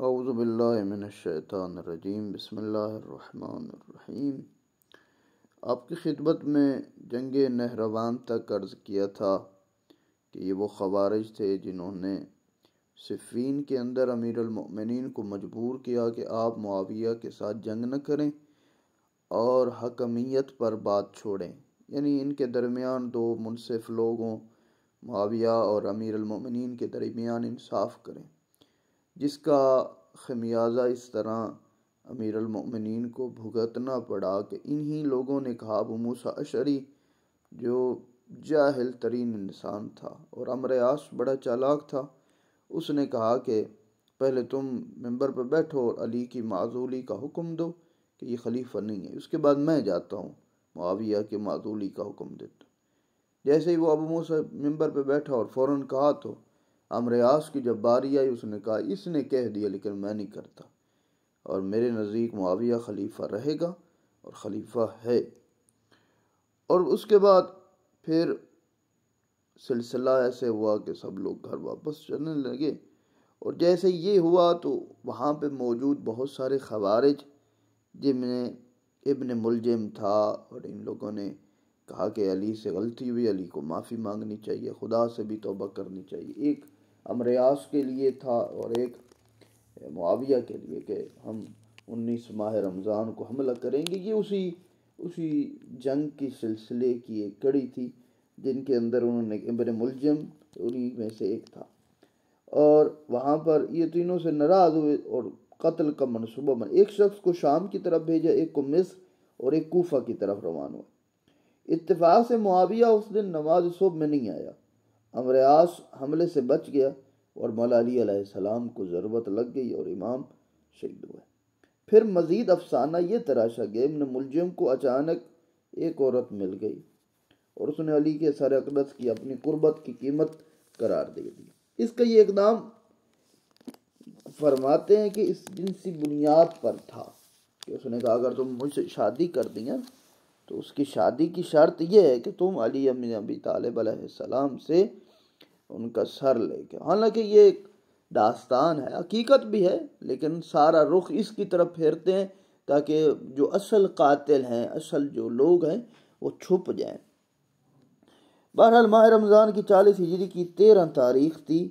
اعوذ باللہ من الشیطان الرجیم، بسم اللہ الرحمن الرحیم۔ آپ کی خدمت میں جنگ نہروان تک عرض کیا تھا کہ یہ وہ خوارج تھے جنہوں نے صفین کے اندر امیر المؤمنین کو مجبور کیا کہ آپ معاویہ کے ساتھ جنگ نہ کریں اور حکمیت پر بات چھوڑیں، یعنی ان کے درمیان دو منصف لوگوں معاویہ اور امیر المؤمنین کے درمیان انصاف کریں، جس کا خمیازہ اس طرح امیر المؤمنین کو بھگتنا پڑا کہ انہی لوگوں نے کہا، ابو موسیٰ اشعری جو جاہل ترین انسان تھا اور عمرو عاص بڑا چالاک تھا، اس نے کہا کہ پہلے تم ممبر پہ بیٹھو اور علی کی معزولی کا حکم دو کہ یہ خلیفہ نہیں ہے، اس کے بعد میں جاتا ہوں معاویہ کے معزولی کا حکم دیتا ہوں۔ جیسے ہی وہ ابو موسیٰ ممبر پہ بیٹھا اور فوراً کہا تو عمرو عاص کی جب باری آئی، اس نے کہا اس نے کہہ دیا لیکن میں نہیں کرتا، اور میرے نزدیک معاویہ خلیفہ رہے گا اور خلیفہ ہے۔ اور اس کے بعد پھر سلسلہ ایسے ہوا کہ سب لوگ گھر واپس چلنے لگے، اور جیسے یہ ہوا تو وہاں پہ موجود بہت سارے خوارج جن میں ابن ملجم تھا، اور ان لوگوں نے کہا کہ علی سے غلطی ہوئی، علی کو معافی مانگنی چاہیے، خدا سے بھی توبہ کرنی چاہیے۔ ایک عمرو عاص کے لیے تھا اور ایک معاویہ کے لیے کہ ہم 19 ماہ رمضان کو حملہ کریں گے۔ یہ اسی جنگ کی سلسلے کی ایک کڑی تھی جن کے اندر انہوں نے ابن ملجم انہی میں سے ایک تھا، اور وہاں پر یہ تینوں سے ناراض ہوئے اور قتل کا منصوبہ بنا۔ ایک شخص کو شام کی طرف بھیجا، ایک کو مصر اور ایک کوفہ کی طرف روانہ ہوا۔ اتفاق سے معاویہ اس دن نماز صبح میں نہیں آیا، عمرو عاص حملے سے بچ گیا اور مولا علی علیہ السلام کو ضربت لگ گئی اور امام شہید ہوئے۔ پھر مزید افسانہ یہ تراشا گیا، ابن ملجم کو اچانک ایک عورت مل گئی اور اس نے علی کے سر اقدس کی اپنی قربت کی قیمت قرار دے دی۔ اس کا یہ اقدام فرماتے ہیں کہ اس جنسی بنیاد پر تھا کہ اس نے کہا اگر تم مجھ سے شادی کر دیا تو اس کی شادی کی شرط یہ ہے کہ تم علی بن ابی طالب علیہ السلام سے ان کا سر لے کے۔ حالانکہ یہ ایک داستان ہے، حقیقت بھی ہے، لیکن سارا رخ اس کی طرف پھیرتے ہیں تاکہ جو اصل قاتل ہیں، اصل جو لوگ ہیں وہ چھپ جائیں۔ بہرحال ماہ رمضان کی 40 ہجری کی 13 تاریخ تھی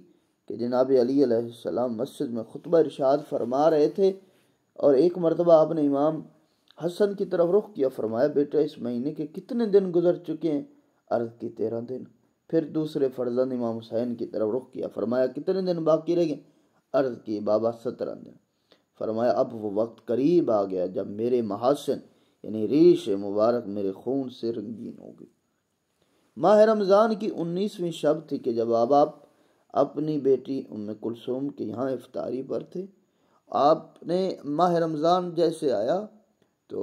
کہ جناب علی علیہ السلام مسجد میں خطبہ ارشاد فرما رہے تھے، اور ایک مرتبہ آپ نے امام حسن کی طرف رخ کیا، فرمایا بیٹا اس مہینے کے کتنے دن گزر چکے ہیں؟ عرض کی 13 دن۔ پھر دوسرے فرزند امام حسین کی طرف رخ کیا، فرمایا کتنے دن باقی رہ گئے؟ عرض کی بابا 17 دن۔ فرمایا اب وہ وقت قریب آ گیا جب میرے محاسن یعنی ریش مبارک میرے خون سے رنگین ہوگی۔ ماہ رمضان کی 19ویں شب تھی کہ جب آپ اپنی بیٹی ام کلثوم کے یہاں افطاری پر تھے۔ آپ نے ماہ رمضان جیسے آیا تو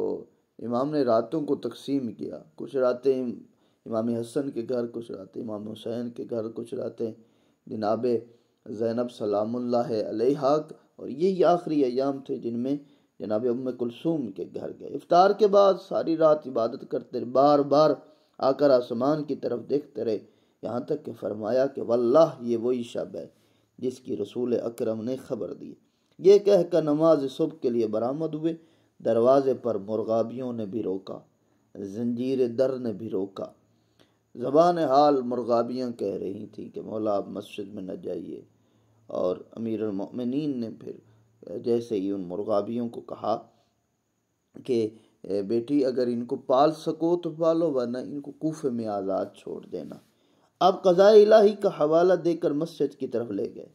امام نے راتوں کو تقسیم کیا، کچھ راتیں امام حسن کے گھر، کچھ راتیں امام حسین کے گھر، کچھ راتیں جناب زینب سلام اللہ علیہا، اور یہی آخری ایام تھے جن میں جناب ام کلثوم کے گھر گئے۔ افطار کے بعد ساری رات عبادت کرتے رہے، بار بار آ کر آسمان کی طرف دیکھتے رہے، یہاں تک کہ فرمایا کہ واللہ یہ وہی شب ہے جس کی رسول اکرم نے خبر دی۔ یہ کہہ کر نماز صبح کے لیے برآمد ہوئے۔ دروازے پر مرغابیوں نے بھی روکا، زنجیر در نے بھی روکا۔ زبان حال مرغابیاں کہہ رہی تھیں کہ مولا آپ مسجد میں نہ جائیے، اور امیر المؤمنین نے پھر جیسے ہی ان مرغابیوں کو کہا کہ بیٹی اگر ان کو پال سکو تو پالو، ورنہ ان کو کوفے میں آزاد چھوڑ دینا۔ اب قضاء الہی کا حوالہ دے کر مسجد کی طرف لے گئے،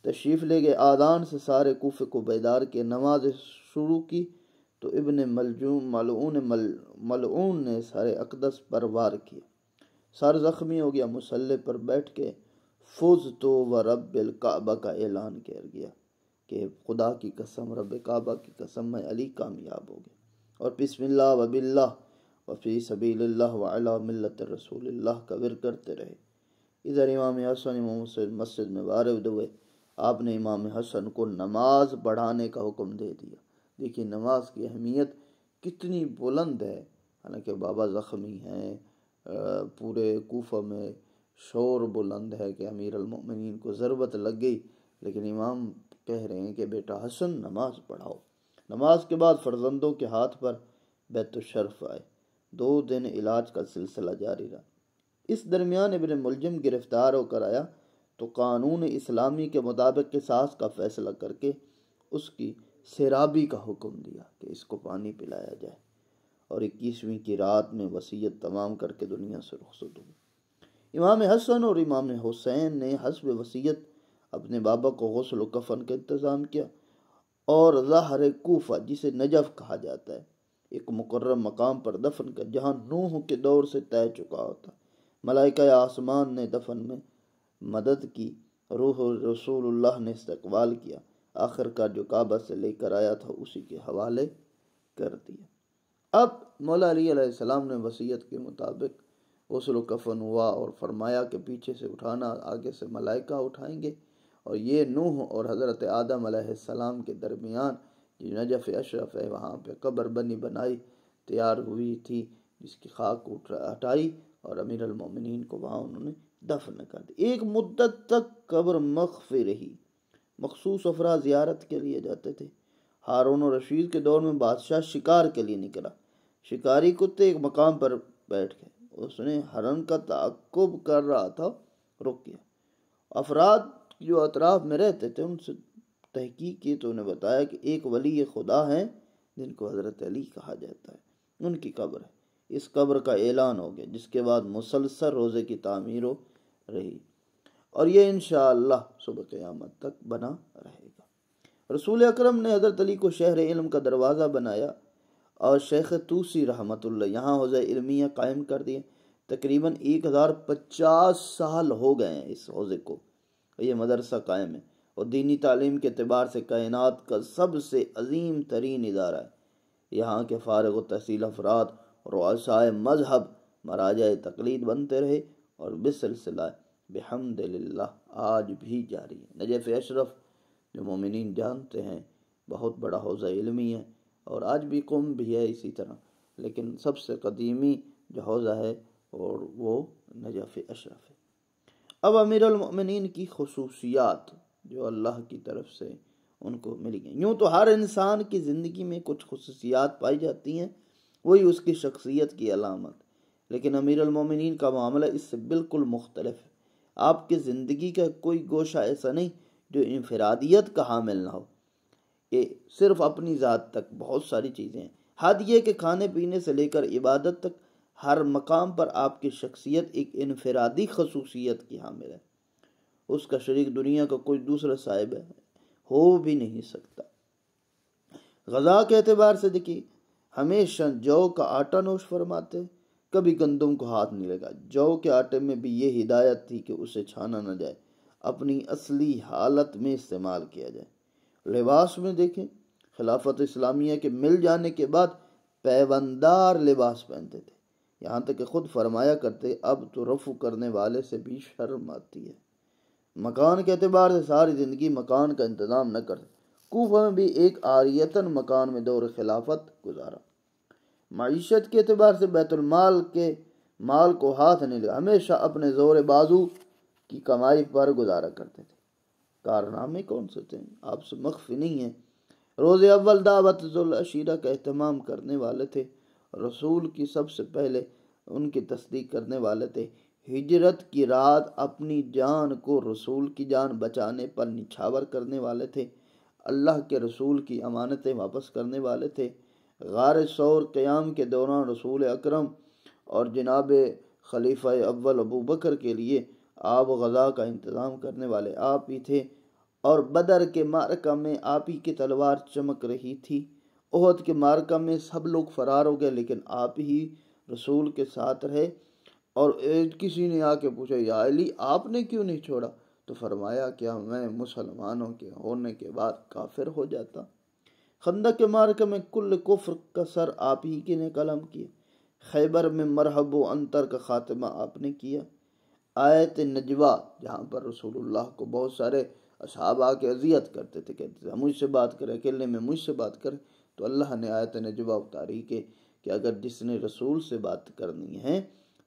تشریف لے گئے، آذان سے سارے کوفے کو بیدار کے نماز شروع کی تو ابن ملعون نے سر اقدس پر وار کیا، سر زخمی ہو گیا، مصلی پر بیٹھ کے فزت و رب الکعبہ کا اعلان کر گیا کہ خدا کی قسم، رب کعبہ کی قسم، میں علی کامیاب ہو گیا، اور بسم اللہ و باللہ و فی سبیل اللہ و علی ملت رسول اللہ کا ورد کرتے رہے۔ ادھر امام حسن امام حسین مسجد میں وارد ہوئے، آپ نے امام حسن کو نماز پڑھانے کا حکم دے دیا۔ دیکھیے نماز کی اہمیت کتنی بلند ہے، حالانکہ بابا زخمی ہیں، پورے کوفہ میں شور بلند ہے کہ امیر المؤمنین کو ضربت لگ گئی، لیکن امام کہہ رہے ہیں کہ بیٹا حسن نماز پڑھاؤ۔ نماز کے بعد فرزندوں کے ہاتھ پر بیت الشرف آئے۔ 2 دن علاج کا سلسلہ جاری رہا۔ اس درمیان ابن ملجم گرفتار ہو کر آیا تو قانون اسلامی کے مطابق قصاص کا فیصلہ کر کے اس کی سیرابی کا حکم دیا کہ اس کو پانی پلایا جائے، اور 21ویں کی رات میں وصیت تمام کر کے دنیا سے رخصت ہوئی۔ امام حسن اور امام حسین نے حسب وصیت اپنے بابا کو غسل و کفن کا انتظام کیا، اور ظاہر کوفہ جسے نجف کہا جاتا ہے ایک مقرر مقام پر دفن کر، جہاں نوح کے دور سے طے چکا ہوتا۔ ملائکہ آسمان نے دفن میں مدد کی، روح رسول اللہ نے استقبال کیا، آخر کار جو کعبہ سے لے کر آیا تھا اسی کے حوالے کر دیا۔ اب مولا علی علیہ السلام نے وصیت کے مطابق غسل و کفن ہوا اور فرمایا کہ پیچھے سے اٹھانا، آگے سے ملائکہ اٹھائیں گے، اور یہ نوح اور حضرت آدم علیہ السلام کے درمیان جو نجف اشرف ہے وہاں پہ قبر بنائی تیار ہوئی تھی، جس کی خاک ہٹائی اور امیر المومنین کو وہاں انہوں نے دفن کر دی۔ ایک مدت تک قبر مخفی رہی، مخصوص افراد زیارت کے لیے جاتے تھے۔ ہارون الرشید کے دور میں بادشاہ شکار کے لیے نکلا، شکاری کتے ایک مقام پر بیٹھ گئے، اس نے ہرن کا تعقب کر رہا تھا، رک گیا۔ افراد جو اطراف میں رہتے تھے ان سے تحقیق کی تو انہیں بتایا کہ ایک ولی خدا ہیں جن کو حضرت علی کہا جاتا ہے، ان کی قبر ہے۔ اس قبر کا اعلان ہو گیا، جس کے بعد مسلسل روزے کی تعمیر رہی، اور یہ انشاءاللہ صبح قیامت تک بنا رہے گا۔ رسول اکرم نے حضرت علی کو شہر علم کا دروازہ بنایا، اور شیخ توسی رحمۃ اللہ یہاں حوزہ علمیہ قائم کر دیے۔ تقریباً 1050 سال ہو گئے ہیں اس حوزے کو، یہ مدرسہ قائم ہے، اور دینی تعلیم کے اعتبار سے کائنات کا سب سے عظیم ترین ادارہ ہے۔ یہاں کے فارغ التحصیل افراد رؤسائے مذہب مراجع تقلید بنتے رہے، اور بسلسلہ بحمد للہ آج بھی جاری ہے۔ نجف اشرف جو مومنین جانتے ہیں بہت بڑا حوزہ علمی ہے، اور آج بھی قم بھی ہے اسی طرح، لیکن سب سے قدیمی جو حوزہ ہے اور وہ نجف اشرف ہے۔ اب امیر المؤمنین کی خصوصیات جو اللہ کی طرف سے ان کو مل گئی۔ یوں تو ہر انسان کی زندگی میں کچھ خصوصیات پائی جاتی ہیں، وہی اس کی شخصیت کی علامت، لیکن امیر المومنین کا معاملہ اس سے بالکل مختلف ہے۔ آپ کی زندگی کا کوئی گوشہ ایسا نہیں جو انفرادیت کا حامل نہ ہو، یہ صرف اپنی ذات تک بہت ساری چیزیں ہیں۔ حد یہ کہ کھانے پینے سے لے کر عبادت تک ہر مقام پر آپ کی شخصیت ایک انفرادی خصوصیت کی حامل ہے، اس کا شریک دنیا کا کوئی دوسرا صاحب ہو بھی نہیں سکتا۔ غذا کے اعتبار سے دیکھیے، ہمیشہ جو کا آٹا نوش فرماتے، کبھی گندم کو ہاتھ نہیں لگا۔ جو کے آٹے میں بھی یہ ہدایت تھی کہ اسے چھانا نہ جائے، اپنی اصلی حالت میں استعمال کیا جائے۔ لباس میں دیکھیں، خلافت اسلامیہ کے مل جانے کے بعد پیوندار لباس پہنتے تھے، یہاں تک کہ خود فرمایا کرتے اب تو رفع کرنے والے سے بھی شرم آتی ہے۔ مکان کے اعتبار سے ساری زندگی مکان کا انتظام نہ کرتے، کوفہ میں بھی ایک عاریتاً مکان میں دور خلافت گزارا۔ معیشت کے اعتبار سے بیت المال کے مال کو ہاتھ نہیں لگا، ہمیشہ اپنے زور بازو کی کمائی پر گزارا کرتے تھے۔ کارنامے کون سے تھے آپ سے مخفی نہیں ہیں۔ روز اول دعوت ذوالعشیرہ کا اہتمام کرنے والے تھے، رسول کی سب سے پہلے ان کی تصدیق کرنے والے تھے، ہجرت کی رات اپنی جان کو رسول کی جان بچانے پر نچھاور کرنے والے تھے، اللہ کے رسول کی امانتیں واپس کرنے والے تھے، غار ثور قیام کے دوران رسول اکرم اور جناب خلیفہ اول ابو بکر کے لیے آب و غذا کا انتظام کرنے والے آپ ہی تھے، اور بدر کے معرکہ میں آپ ہی کی تلوار چمک رہی تھی۔ احد کے معرکہ میں سب لوگ فرار ہو گئے، لیکن آپ ہی رسول کے ساتھ رہے، اور کسی نے آ کے پوچھا یا علی آپ نے کیوں نہیں چھوڑا؟ تو فرمایا کیا میں مسلمانوں کے ہونے کے بعد کافر ہو جاتا؟ خندق کے معرکہ میں کل کفر کا سر آپ ہی نے قلم کیا، خیبر میں مرحب و انتر کا خاتمہ آپ نے کیا۔ آیت نجوہ جہاں پر رسول اللہ کو بہت سارے اصحاب آ کے اذیت کرتے تھے، کہتے تھے مجھ سے بات کرے، اکیلے میں مجھ سے بات کرے، تو اللہ نے آیت نجوہ اتاری کہ اگر جس نے رسول سے بات کرنی ہے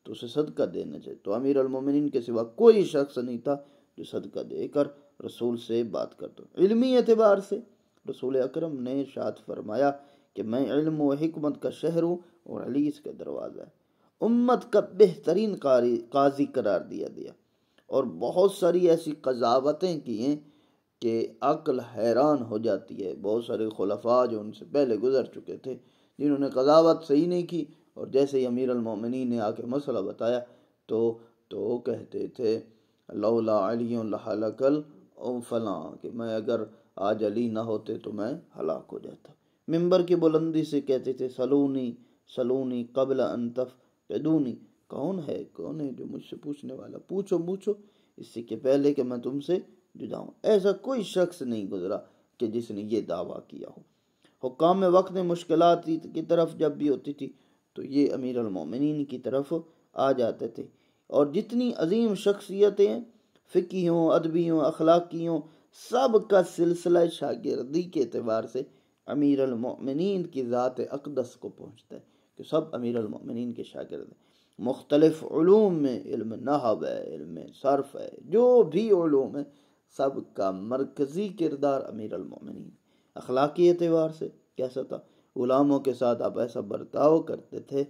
تو اسے صدقہ دینا چاہیے۔ تو امیر المومنین کے سوا کوئی شخص نہیں تھا جو صدقہ دے کر رسول سے بات کرتا ہوں۔ علمی اعتبار سے رسول اکرم نے ارشاد فرمایا کہ میں علم و حکمت کا شہر ہوں اور علی اس کا دروازہ ہے۔ امت کا بہترین قاضی قرار دیا اور بہت ساری ایسی قضاوتیں کی ہیں کہ عقل حیران ہو جاتی ہے۔ بہت سارے خلفاء جو ان سے پہلے گزر چکے تھے جنہوں نے قضاوت صحیح نہیں کی، اور جیسے ہی امیر المومنین نے آ کے مسئلہ بتایا تو کہتے تھے لولا علی لہلک فلاں، کہ میں اگر آج علی نہ ہوتے تو میں ہلاک ہو جاتا۔ ممبر کی بلندی سے کہتے تھے سلونی قبل ان تفقدونی، کون ہے جو مجھ سے پوچھنے والا، پوچھو اس سے کہ پہلے کہ میں تم سے جدا ہوں۔ ایسا کوئی شخص نہیں گزرا کہ جس نے یہ دعویٰ کیا ہو۔ حکام وقت میں مشکلات کی طرف جب بھی ہوتی تھی تو یہ امیر المومنین کی طرف آ جاتے تھے، اور جتنی عظیم شخصیتیں فقہی ہوں، ادبی ہوں، اخلاقی ہوں، سب کا سلسلہ شاگردی کے اعتبار سے امیر المومنین کی ذات اقدس کو پہنچتا ہے کہ سب امیر المومنین کے شاگرد ہیں۔ مختلف علوم میں، علم نحو ہے، علم صرف ہے، جو بھی علوم ہے، سب کا مرکزی کردار امیر المومنین۔ اخلاقی اعتبار سے کیسا تھا؟ غلاموں کے ساتھ آپ ایسا برتاؤ کرتے تھے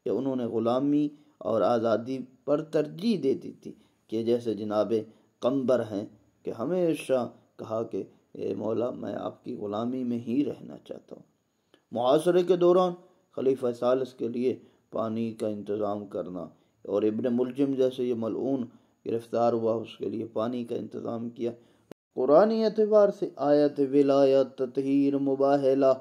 کہ انہوں نے غلامی اور آزادی پر ترجیح دے دی تھی، کہ جیسے جناب قمبر ہیں کہ ہمیشہ کہا کہ اے مولا میں آپ کی غلامی میں ہی رہنا چاہتا ہوں۔ محاصرے کے دوران خلیفہ ثالث کے لیے پانی کا انتظام کرنا، اور ابن ملجم جیسے یہ ملعون گرفتار ہوا، اس کے لیے پانی کا انتظام کیا۔ قرآنی اعتبار سے آیت ولایت، تطہیر، مباہلہ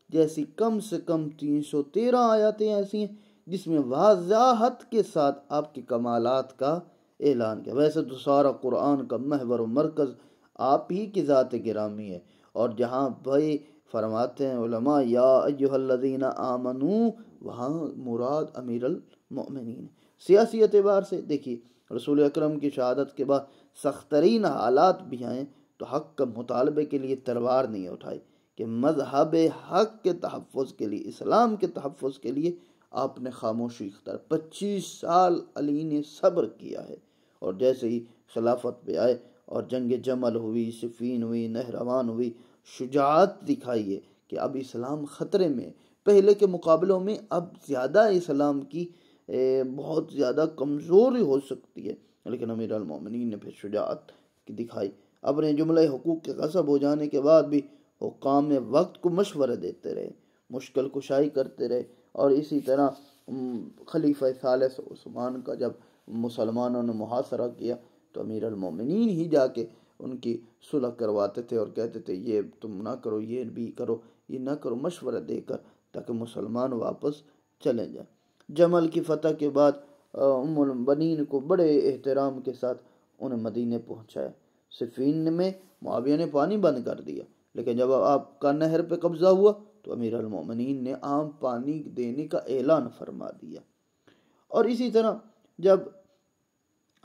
جیسی کم سے کم 313 آیاتیں ایسی ہیں جس میں واضحت کے ساتھ آپ کے کمالات کا اعلان کیا۔ ویسے تو سارا قرآن کا محور و مرکز آپ ہی کی ذات گرامی ہے، اور جہاں بھائی فرماتے ہیں علماء یا ایھا الذین آمنو، وہاں مراد امیر المؤمنین۔ سیاسی اعتبار سے دیکھیے رسول اکرم کی شہادت کے بعد سخت ترین حالات بھی آئیں تو حق کا مطالبے کے لیے تلوار نہیں اٹھائی، کہ مذہب حق کے تحفظ کے لیے، اسلام کے تحفظ کے لیے آپ نے خاموشی اختیار۔ 25 سال علی نے صبر کیا ہے، اور جیسے ہی خلافت پہ آئے اور جنگ جمل ہوئی، صفین ہوئی، نہروان ہوئی، شجاعت دکھائی ہے کہ اب اسلام خطرے میں، پہلے کے مقابلوں میں اب زیادہ اسلام کی بہت زیادہ کمزوری ہو سکتی ہے، لیکن امیر المومنین نے پھر شجاعت دکھائی۔ اپنے جملہ حقوق کے غصب ہو جانے کے بعد بھی حکام وقت کو مشورے دیتے رہے، مشکل کشائی کرتے رہے، اور اسی طرح خلیفہ ثالث عثمان کا جب مسلمانوں نے محاصرہ کیا تو امیر المومنین ہی جا کے ان کی صلح کرواتے تھے اور کہتے تھے یہ تم نہ کرو، یہ بھی کرو، یہ نہ کرو، مشورہ دے کر، تاکہ مسلمان واپس چلے جائیں۔ جمل کی فتح کے بعد ام المؤمنین کو بڑے احترام کے ساتھ انہیں مدینے پہنچایا۔ صفین میں معاویہ نے پانی بند کر دیا، لیکن جب آپ کا نہر پہ قبضہ ہوا تو امیر المؤمنین نے عام پانی دینے کا اعلان فرما دیا۔ اور اسی طرح جب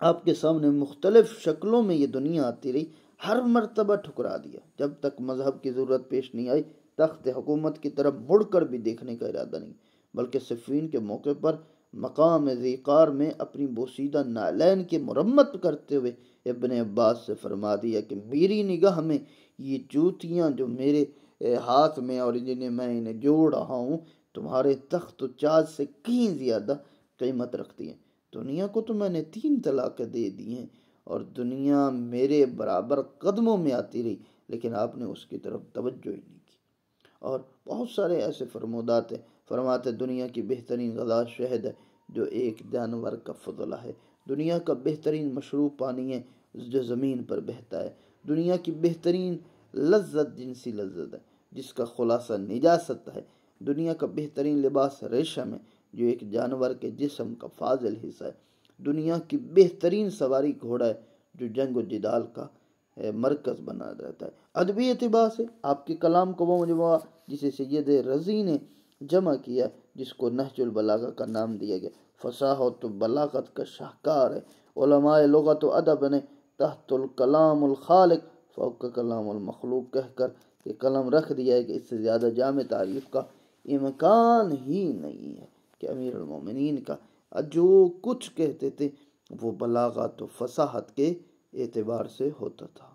آپ کے سامنے مختلف شکلوں میں یہ دنیا آتی رہی، ہر مرتبہ ٹھکرا دیا، جب تک مذہب کی ضرورت پیش نہیں آئی تخت حکومت کی طرف مڑ کر بھی دیکھنے کا ارادہ نہیں، بلکہ صفین کے موقع پر مقام ذیقار میں اپنی بوسیدہ نعلین کی مرمت کرتے ہوئے ابن عباس سے فرما دیا کہ میری نگاہ میں یہ جوتیاں جو میرے ہاتھ میں اور جنہیں میں انہیں جوڑ رہا ہوں تمہارے تخت و تاج سے کہیں زیادہ قیمت رکھتی ہیں۔ دنیا کو تو میں نے 3 طلاقیں دے دی ہیں، اور دنیا میرے برابر قدموں میں آتی رہی، لیکن آپ نے اس کی طرف توجہ ہی نہیں کی۔ اور بہت سارے ایسے فرمودات ہیں، فرماتے دنیا کی بہترین غذا شہد ہے جو ایک جانور کا فضلہ ہے، دنیا کا بہترین مشروب پانی ہے جو زمین پر بہتا ہے، دنیا کی بہترین لذت جنسی لذت ہے جس کا خلاصہ نجاست ہے، دنیا کا بہترین لباس ریشم ہے جو ایک جانور کے جسم کا فاضل حصہ ہے، دنیا کی بہترین سواری گھوڑا ہے جو جنگ و جدال کا مرکز بنا رہتا ہے۔ ادبی اعتبار سے آپ کے کلام کو وہ مجموعہ جسے سید رضی نے جمع کیا، جس کو نہج البلاغہ کا نام دیا گیا، فصاحت و بلاغت کا شاہکار ہے۔ علماء لغت و ادب نے تحت الکلام الخالق فوق کلام المخلوق کہہ کر یہ قلم رکھ دیا ہے کہ اس سے زیادہ جامع تعریف کا امکان ہی نہیں ہے، کہ امیر المومنین کا جو کچھ کہتے تھے وہ بلاغت و فصاحت کے اعتبار سے ہوتا تھا۔